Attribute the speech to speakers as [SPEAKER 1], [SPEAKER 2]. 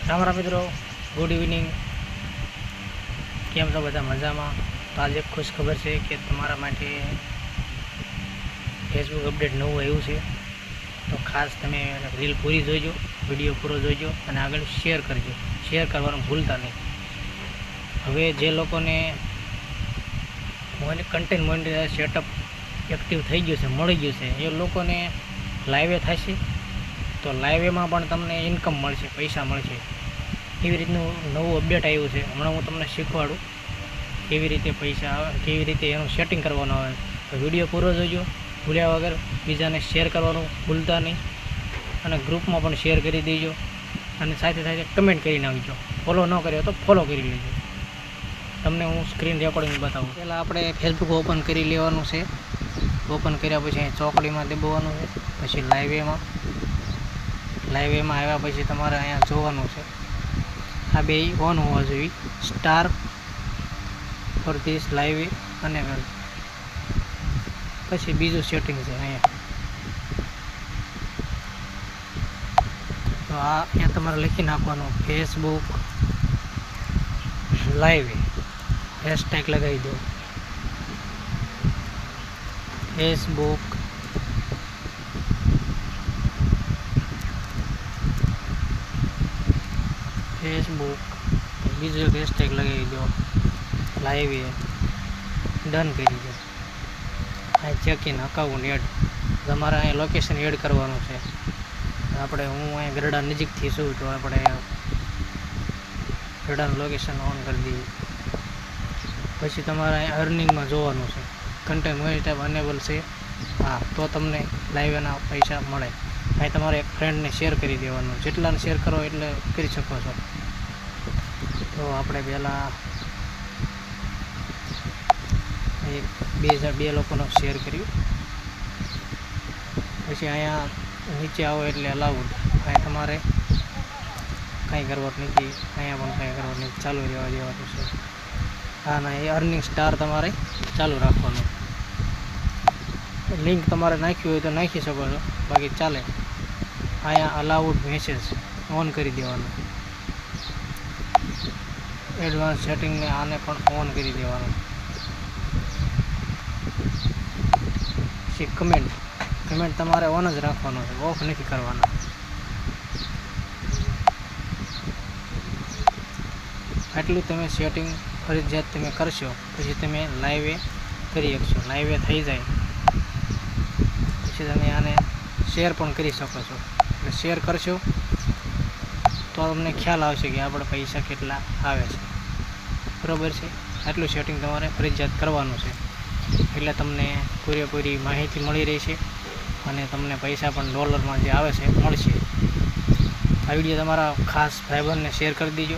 [SPEAKER 1] રામ રામ મિત્રો, good evening. કેમ છો બધા? મજામાં? તો આજે ખુશ ખબર છે કે તમારા માટે ફેસબુક અપડેટ નવું આવ્યું છે. તો ખાસ તમે રીલ પૂરી જોઈજો, વિડીયો પૂરો જોઈજો અને આગળ શેર કરજો. શેર કરવાનું ભૂલતા નહીં. હવે જે લોકોને કન્ટેન્ટ મોનેટાઇઝેશન સેટઅપ એક્ટિવ થઈ ગયું છે, મળી ગયું છે, એ લોકોને લાઈવે થશે તો લાઈવેમાં પણ તમને ઇન્કમ મળશે, પૈસા મળશે. કેવી રીતનું નવું અપડેટ આવ્યું છે, હમણાં હું તમને શીખવાડું કેવી રીતે પૈસા આવે, કેવી રીતે એનું સેટિંગ કરવાનું આવે. તો વિડીયો પૂરો જોઈજો, ભૂલ્યા વગર. બીજાને શેર કરવાનું ભૂલતા નહીં અને ગ્રુપમાં પણ શેર કરી દેજો અને સાથે સાથે કમેન્ટ કરીને આવજો. ફોલો ન કર્યો તો ફોલો કરી લેજો. તમને હું સ્ક્રીન રેકોર્ડિંગ બતાવું. પહેલાં આપણે ફેસબુક ઓપન કરી લેવાનું છે. ઓપન કર્યા પછી અહીં ચોકડીમાં દબાવવાનું છે. પછી લાઈવેમાં આવ્યા પછી તમારે અહીંયા જોવાનું છે, આ બે ઓન હોવા જોઈએ. સ્ટાર ફોર ધીસ લાઈવ અને પછી બીજું સેટિંગ છે અહીંયા. તો અહીંયા તમારે લખી નાખવાનું ફેસબુક લાઈવ, હેશટેગ લગાવી દો ફેસબુક બીજો એક હેશટેગ લગાવી દો લાઈવ, ડન કરી દો. આ ચેક ઇન અકાઉન્ટ એડ, તમારે અહીંયા લોકેશન એડ કરવાનું છે. આપણે હું અહીંયા ગરડા નજીકથી છું તો આપણે ગરડાનું લોકેશન ઓન કરી દઈએ. પછી તમારે અહીંયા અર્નિંગમાં જોવાનું છે, કન્ટેન્ટ મોનેટાઇઝેશન અનેબલ છે, હા, તો તમને લાઈવના પૈસા મળે. અહીં તમારે એક ફ્રેન્ડને શેર કરી દેવાનું, જેટલાને શેર કરો એટલે કરી શકો છો. તો આપણે પહેલાં બે લોકોનો શેર કર્યું. પછી અહીંયા નીચે આવો એટલે અલાઉડ, અહીં તમારે કાંઈ કરવાનું નથી, અહીંયા પણ કાંઈ કરવાનું નથી, ચાલુ રહેવા દેવાનું છે. હા ના, એ અર્નિંગ સ્ટાર તમારે ચાલુ રાખવાનું. લિંક તમારે નાખ્યું હોય તો નાખી શકો છો, બાકી ચાલે. અહીંયા અલાઉડ મેસેજ ઓન કરી દેવાનું. એડવાન્સ સેટિંગને આને પણ ઓન કરી દેવાનું. પછી કમેન્ટ તમારે ઓન જ રાખવાનો છે, ઓફ નથી કરવાના. આટલું તમે સેટિંગ ફરજિયાત તમે કરશો, પછી તમે લાઈવે કરી શકશો. લાઈવે થઈ જાય પછી તમે આને શેર પણ કરી શકો છો. એટલે શેર કરશો તો તમને ખ્યાલ આવશે કે આપણે પૈસા કેટલા આવે છે. બરાબર છે? આટલું સેટિંગ તમારે ફરજિયાત કરવાનું છે. એટલે તમને પૂરેપૂરી માહિતી મળી રહેશે અને તમને પૈસા પણ ડોલરમાં જે આવે છે મળશે. આ વિડીયો તમારા ખાસ ભાઈબંધને શેર કરી દેજો.